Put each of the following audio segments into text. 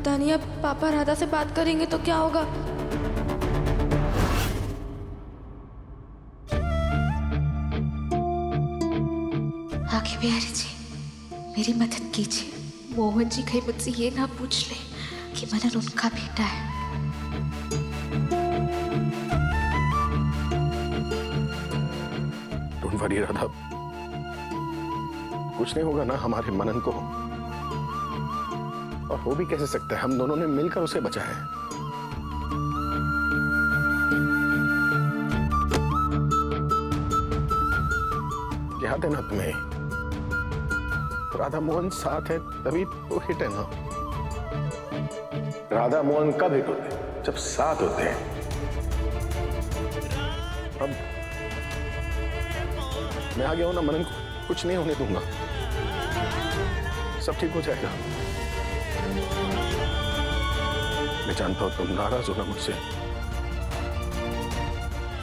पता नहीं अब पापा राधा से बात करेंगे तो क्या होगा। आगे बिहारी जी, मेरी मदद कीजिए। मोहन जी कहीं मुझसे ये ना पूछ ले कि मनन उनका बेटा है। डोंट वरी राधा, कुछ नहीं होगा ना हमारे मनन को। और हो भी कैसे सकता है, हम दोनों ने मिलकर उसे बचाया है। याद है ना तुम्हें, राधा मोहन साथ है तभी तो हिट है ना। राधा मोहन कब हिट होते हैं? जब साथ होते हैं। अब मैं आ गया हूं ना, मनन को कुछ नहीं होने दूंगा, सब ठीक हो जाएगा। मैं जानता हूं तुम नाराज हो ना मुझसे,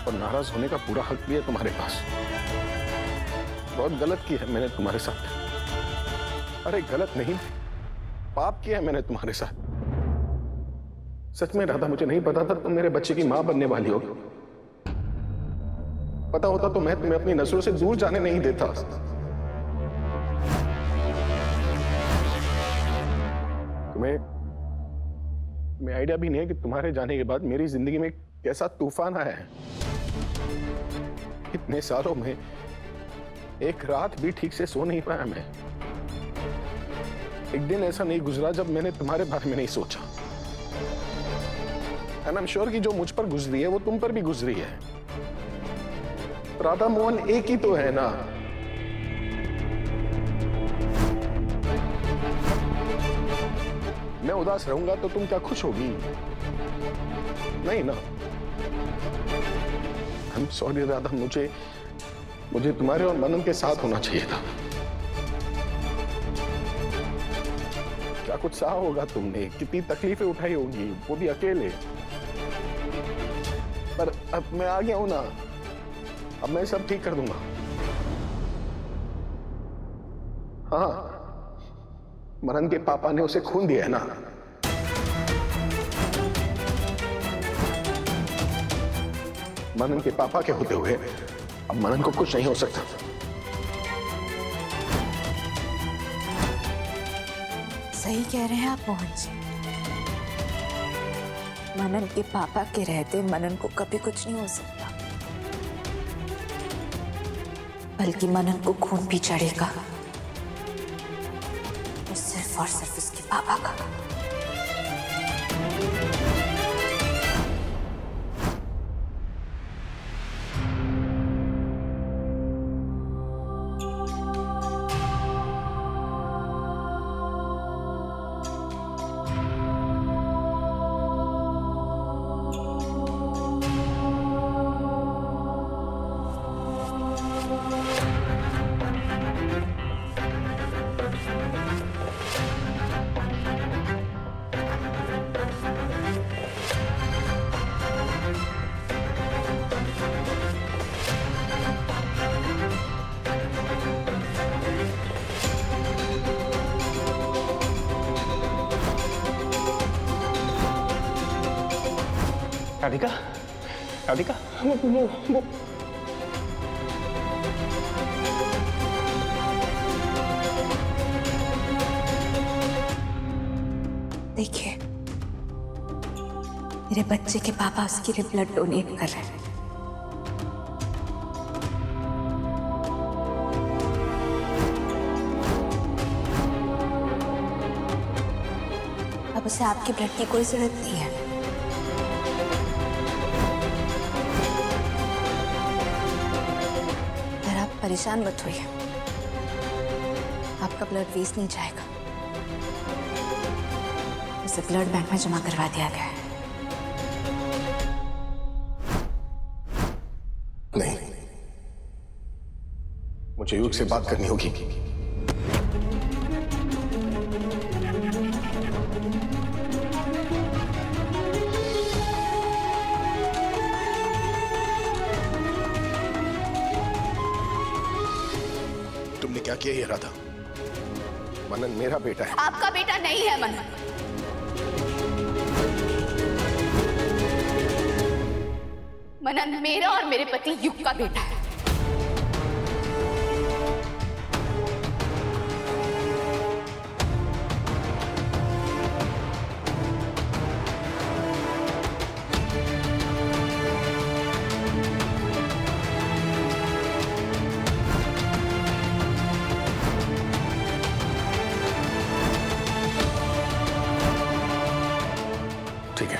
और नाराज होने का पूरा हक भी है तुम्हारे पास। बहुत गलत किया है मैंने तुम्हारे साथ। अरे गलत नहीं, पाप किया है मैंने तुम्हारे साथ। सच में राधा, मुझे नहीं पता था तुम मेरे बच्चे की मां बनने वाली हो। पता होता तो मैं तुम्हें अपनी नजरों से दूर जाने नहीं देता। तुम्हें आइडिया भी नहीं है कि तुम्हारे जाने के बाद मेरी जिंदगी में कैसा तूफान आया है। इतने सालों में एक रात भी ठीक से सो नहीं पाया मैं। एक दिन ऐसा नहीं गुजरा जब मैंने तुम्हारे बारे में नहीं सोचा। एंड आई एम श्योर कि जो मुझ पर गुजरी है वो तुम पर भी गुजरी है। राधा मोहन एक ही तो है ना। मैं उदास रहूंगा तो तुम क्या खुश होगी? नहीं ना। आई एम सॉरी राधा, मुझे तुम्हारे और मनन के साथ होना चाहिए था। क्या कुछ सहा होगा तुमने, कितनी तकलीफें उठाई होगी, वो भी अकेले। पर अब मैं आ गया हूं ना, अब मैं सब ठीक कर दूंगा। हाँ, मनन के पापा ने उसे खून दिया है ना। मनन के पापा के होते हुए अब मनन को कुछ नहीं हो सकता। सही कह रहे हैं आप मोहन जी। मनन के पापा के रहते मनन को कभी कुछ नहीं हो सकता, बल्कि मनन को खून भी चढ़ेगा, सिर्फ और सिर्फ उसके पापा का। राधिका, राधिका, वो देखिए, मेरे बच्चे के पापा उसके लिए ब्लड डोनेट कर रहे हैं। अब उसे आपके ब्लड की कोई जरूरत नहीं है। पर आप परेशान मत होइए, आपका ब्लड वेस्ट नहीं जाएगा, उसे ब्लड बैंक में जमा करवा दिया गया है। नहीं, मुझे युग से बात करनी होगी। तुमने क्या किया ये राधा? मनन मेरा बेटा है। आपका बेटा नहीं है मनन। मनन मेरा और मेरे पति युग का बेटा है। ठीक है,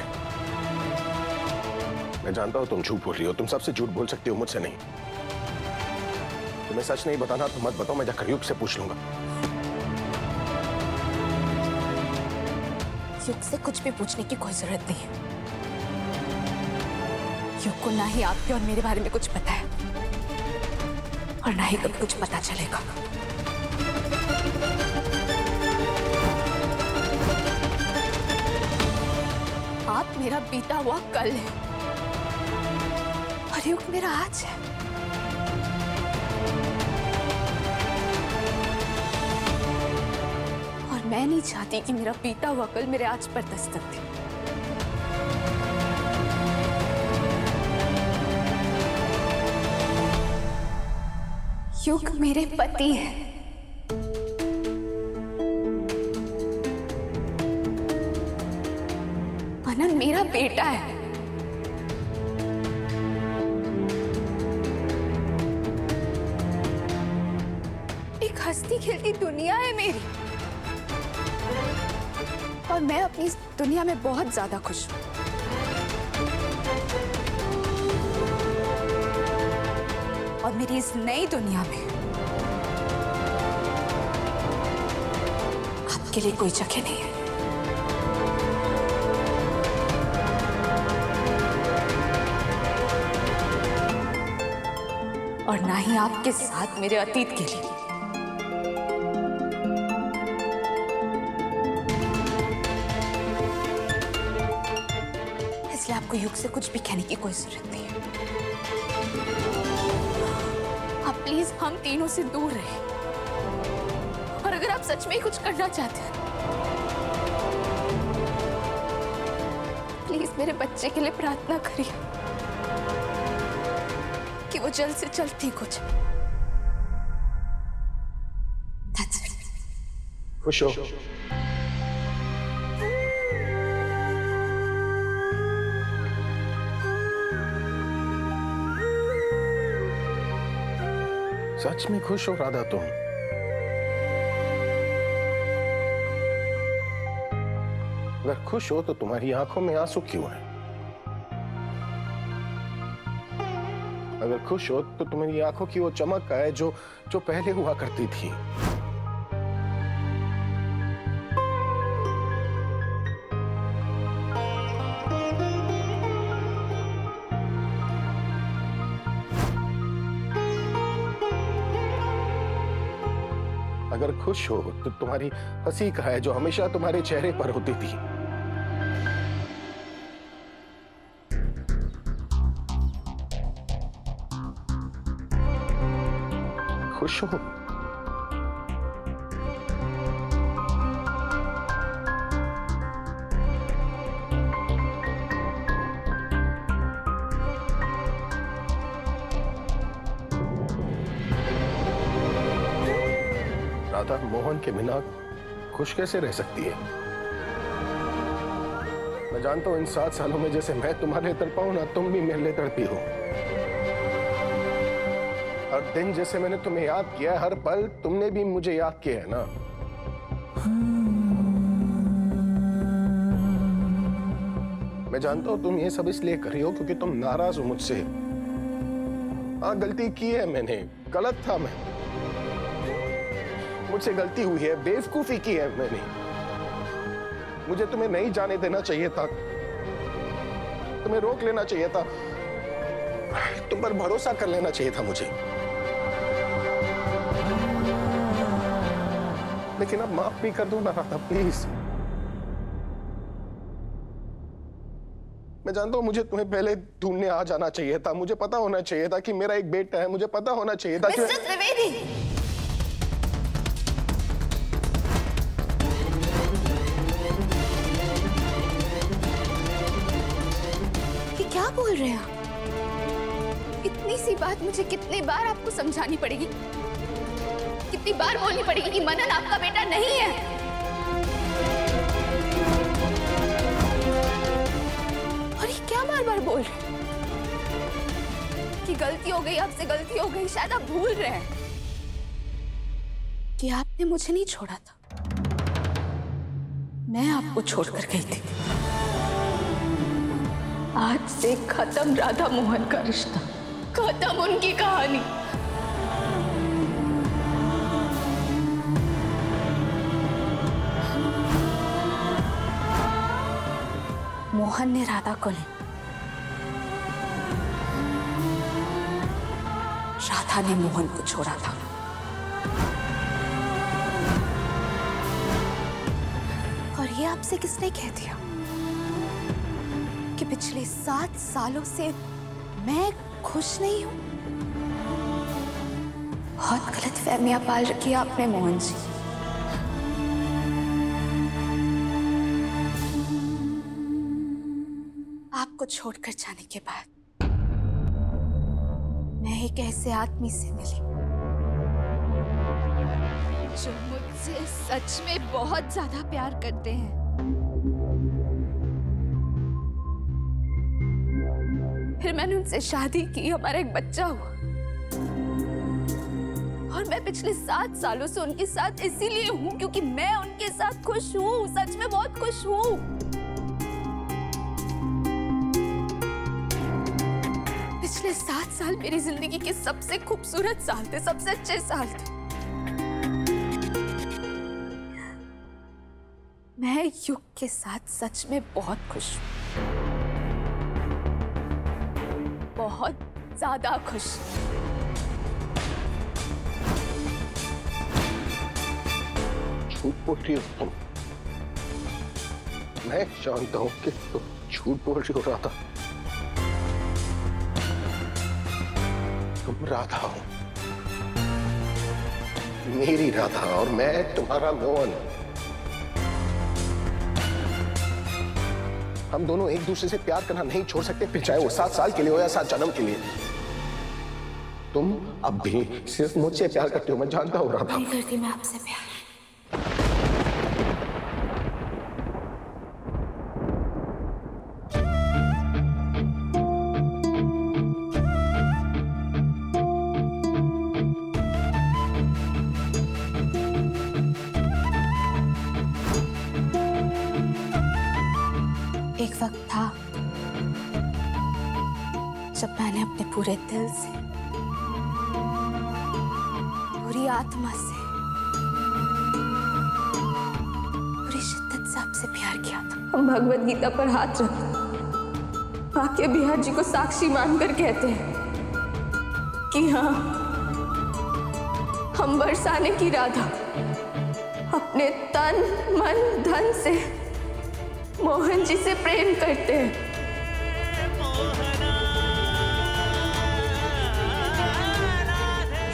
मैं जानता हूं तुम झूठ बोल रही हो, तुम सबसे झूठ बोल सकती हो, मुझसे नहीं। तुम्हें सच नहीं बताना तो मत बताओ, मैं जाकर युग से पूछ लूंगा। युग से कुछ भी पूछने की कोई जरूरत नहीं है। युग को ना ही आपके और मेरे बारे में कुछ पता है और ना ही कभी कुछ पता चलेगा। आप मेरा बीता हुआ कल है और युग मेरा आज है। और मैं नहीं चाहती कि मेरा बीता हुआ कल मेरे आज पर दस्तक दे। युग मेरे पति है, मनन मेरा बेटा है। एक हंसती खेलती दुनिया है मेरी और मैं अपनी इस दुनिया में बहुत ज्यादा खुश हूं। और मेरी इस नई दुनिया में आपके लिए कोई जगह नहीं है। और ना ही आपके साथ मेरे अतीत के लिए। इसलिए आपको युग से कुछ भी कहने की कोई जरूरत नहीं है। आप प्लीज हम तीनों से दूर रहिए। और अगर आप सच में ही कुछ करना चाहते हैं, प्लीज मेरे बच्चे के लिए प्रार्थना करिए कि वो जल्द से जल्द ठीक हो जाए। That's it. खुश हो? सच में खुश हो राधा तुम? अगर खुश हो तो तुम्हारी आंखों में आंसू क्यों है? अगर खुश हो तो तुम्हारी आंखों की वो चमक है जो पहले हुआ करती थी। अगर खुश हो तो तुम्हारी हंसी का है जो हमेशा तुम्हारे चेहरे पर होती थी। खुश हो? राधा मोहन के बिना खुश कैसे रह सकती है? मैं जानता हूं इन 7 सालों में जैसे मैं तुम्हारे लिए तड़पा हूं ना, तुम भी मेरे लिए तड़पी हो। हर दिन जैसे मैंने तुम्हें याद किया है, हर पल तुमने भी मुझे याद किया है ना। मैं जानता हूं तुम ये सब इसलिए कर रही हो क्योंकि तुम नाराज हो मुझसे। हाँ, गलती की है मैंने, गलत था मैं, मुझसे गलती हुई है, बेवकूफी की है मैंने। मुझे तुम्हें नहीं जाने देना चाहिए था, तुम्हें रोक लेना चाहिए था, तुम पर भरोसा कर लेना चाहिए था मुझे। लेकिन अब माफ भी कर दो ना राधा, प्लीज। मैं जानता हूं मुझे तुम्हें पहले ढूंढने आ जाना चाहिए था, मुझे पता होना चाहिए था कि मेरा एक बेटा है, मुझे पता होना चाहिए था मिस्टर त्रिवेदी, ये क्या बोल रहे हैं आप? वही सी बात मुझे कितनी बार आपको समझानी पड़ेगी, कितनी बार बोलनी पड़ेगी कि मनन आपका बेटा नहीं है। और ये क्या बार बार बोल रहे कि गलती हो गई, आपसे गलती हो गई। शायद आप भूल रहे हैं कि आपने मुझे नहीं छोड़ा था, मैं आपको छोड़कर गई थी। आज से खत्म राधा मोहन का रिश्ता, खत्म उनकी कहानी। मोहन ने राधा को नहीं, राधा ने मोहन को छोड़ा था। और ये आपसे किसने कह दिया कि पिछले 7 सालों से मैं खुश नहीं हूं? बहुत गलत फहमियां पाल रखी है आपने मोहन जी। आपको छोड़कर जाने के बाद मैं एक ऐसे आदमी से मिली जो मुझसे सच में बहुत ज्यादा प्यार करते हैं। फिर मैंने उनसे शादी की, हमारा एक बच्चा हुआ। और मैं पिछले 7 सालों से उनके साथ इसीलिए हूं क्योंकि मैं उनके साथ खुश हूं, सच में बहुत खुश हूं। पिछले 7 साल मेरी जिंदगी के सबसे खूबसूरत साल थे, सबसे अच्छे साल थे। मैं युग के साथ सच में बहुत खुश हूं, बहुत ज्यादा खुश। झूठ बोल रही हो तुम। मैं जानता हूं कि तुम झूठ बोल रही हो राधा। तुम राधा हो, मेरी राधा, और मैं तुम्हारा मोहन। हम दोनों एक दूसरे से प्यार करना नहीं छोड़ सकते, फिर चाहे वो 7 साल के लिए हो या 7 जन्म के लिए। तुम अब भी सिर्फ मुझसे प्यार करते हो, मैं जानता हूं राधा। नहीं करती मैं आपसे प्यार। एक वक्त था जब मैंने अपने पूरे दिल से, पूरी आत्मा से, पूरी शिद्दत से आपसे प्यार किया था। हम भगवद गीता पर हाथ रख आके बिहार जी को साक्षी मानकर कहते हैं कि हाँ, हम बरसाने की राधा अपने तन मन धन से मोहन जी से प्रेम करते हैं।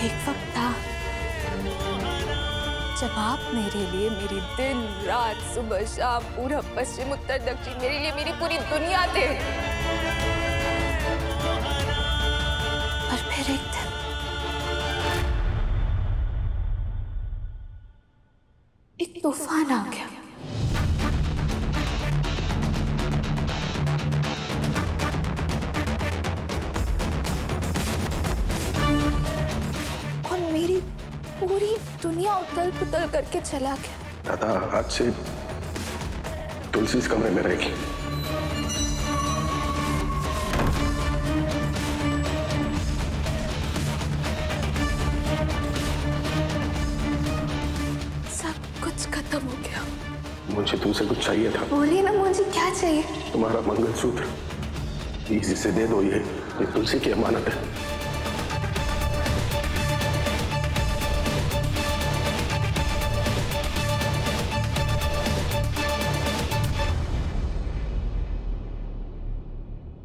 एक वक्त था जब आप मेरे लिए, मेरी दिन रात, सुबह शाम, पूरब पश्चिम उत्तर दक्षिण, मेरे लिए मेरी पूरी दुनिया थे। और फिर एक दिन एक तूफान आ गया। मेरी पूरी दुनिया उथल पुथल करके चला गया। दादा, आज से तुलसी इस कमरे में रहेगी। सब कुछ खत्म हो गया। मुझे तुमसे कुछ चाहिए था। बोलिए ना मुझे क्या चाहिए? तुम्हारा मंगलसूत्र इसी से दे दो, ये तुलसी की अमानत है।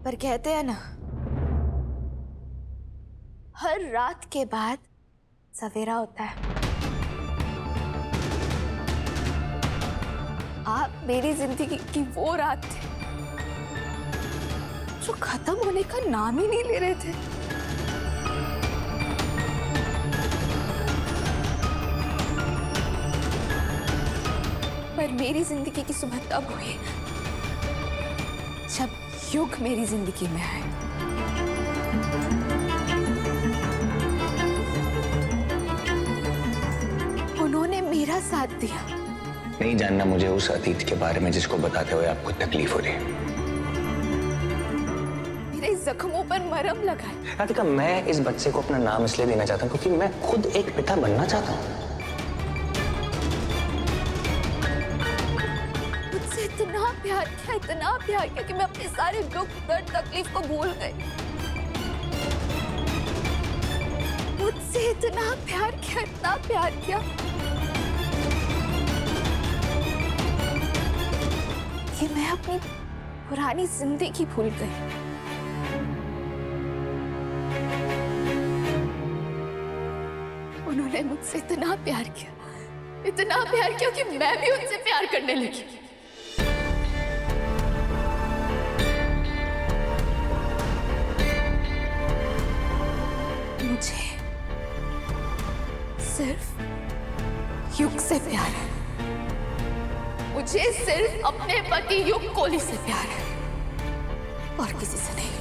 पर कहते हैं ना, हर रात के बाद सवेरा होता है। आप मेरी जिंदगी की वो रात थे जो खत्म होने का नाम ही नहीं ले रहे थे। पर मेरी जिंदगी की सुबह तब हुई जब युग मेरी जिंदगी में आए। उन्होंने मेरा साथ दिया। नहीं जानना मुझे उस अतीत के बारे में जिसको बताते हुए आपको तकलीफ हो रही है। मेरे जख्मों पर मरहम लगाए। राधिका, मैं इस बच्चे को अपना नाम इसलिए देना चाहता हूँ क्योंकि मैं खुद एक पिता बनना चाहता हूँ। मुझसे इतना प्यार किया कि मैं अपने सारे दुख दर्द तकलीफ को भूल गई। मुझसे इतना प्यार किया कि मैं अपनी पुरानी जिंदगी भूल गई। उन्होंने मुझसे इतना प्यार किया कि मैं भी उनसे प्यार करने लगी। मुझे सिर्फ युग से प्यार है। मुझे सिर्फ अपने पति युग कोहली से प्यार है और किसी से नहीं।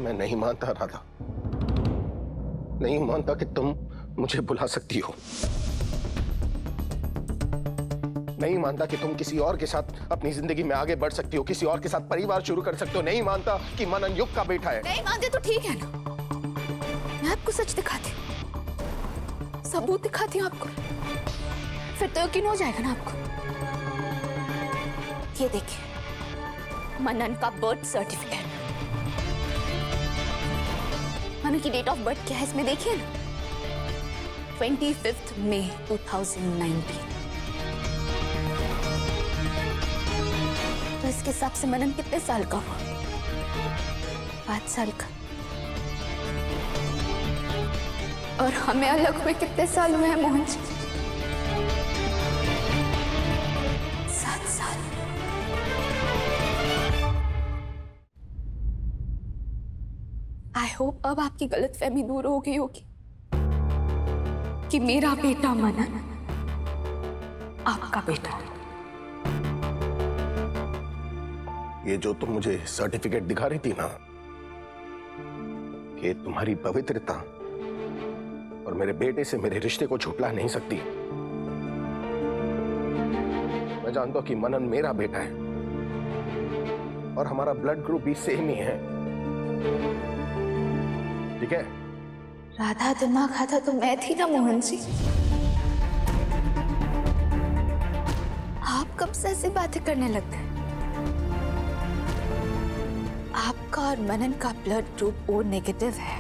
मैं नहीं मानता राधा, नहीं मानता कि तुम मुझे बुला सकती हो। नहीं मानता कि तुम किसी और के साथ अपनी जिंदगी में आगे बढ़ सकती हो, किसी और के साथ परिवार शुरू कर सकते हो। नहीं मानता कि मनन युग का बेटा है। नहीं मानते तो ठीक है ना, मैं आपको सच दिखाती हूँ, सबूत दिखाती हूँ आपको, फिर तो यकीन हो जाएगा ना आपको। ये देखिए मनन का बर्थ सर्टिफिकेट। मनन की डेट ऑफ बर्थ क्या है इसमें देखिए ना, 25 मई 2019। तो इसके हिसाब से मनन कितने साल का हुआ? 5 साल का। और हमें अलग हुए कितने साल हुए हैं मोहन जी? 7 साल। आई होप अब आपकी गलतफहमी दूर हो गई होगी कि मेरा बेटा मनन आपका बेटा है। ये जो तुम मुझे सर्टिफिकेट दिखा रही थी ना, ये तुम्हारी पवित्रता और मेरे बेटे से मेरे रिश्ते को झुठला नहीं सकती। मैं जानता हूं कि मनन मेरा बेटा है और हमारा ब्लड ग्रुप भी सेम ही है, ठीक है? राधा दिमाग खाता तो मैं थी ना मोहन जी। आप कब से ऐसी बातें करने लग गए? आपका और मनन का ब्लड ग्रुप ओ नेगेटिव है,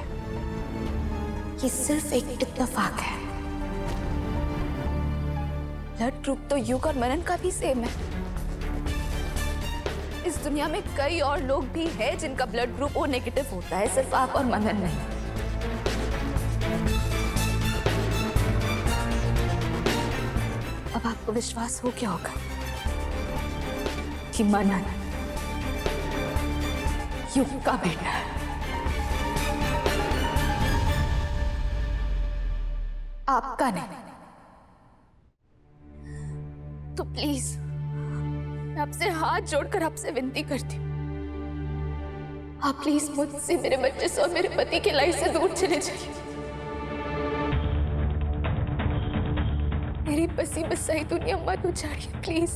ये सिर्फ एक इत्तेफाक है। ब्लड ग्रुप तो युग और मनन का भी सेम है। इस दुनिया में कई और लोग भी हैं जिनका ब्लड ग्रुप ओ नेगेटिव होता है, सिर्फ आप और मनन नहीं। अब आपको विश्वास हो गया होगा कि मनन युग का बेटा है। आपका नहीं। तो प्लीज मैं आपसे हाथ जोड़कर आपसे विनती करती हूँ, आप प्लीज मुझसे, मेरे बच्चे से और मेरे पति के लाइफ से दूर चले जाइए। मेरी बसी बसाई दुनिया मत उजाड़िए प्लीज।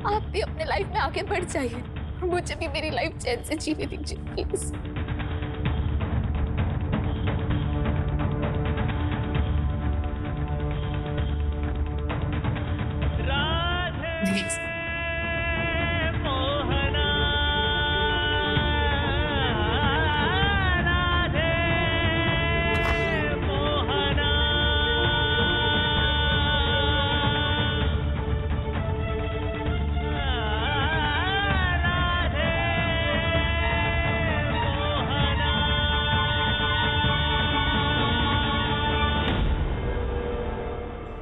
आप भी अपने लाइफ में आगे बढ़ जाइए, मुझे भी मेरी लाइफ चैन से जीने दीजिए प्लीज। प्लीज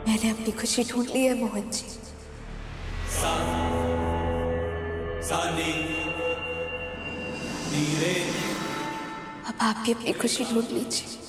मैंने अपनी खुशी ढूंढ ली है मोहन जी। अब आप भी अपनी खुशी ढूंढ लीजिए।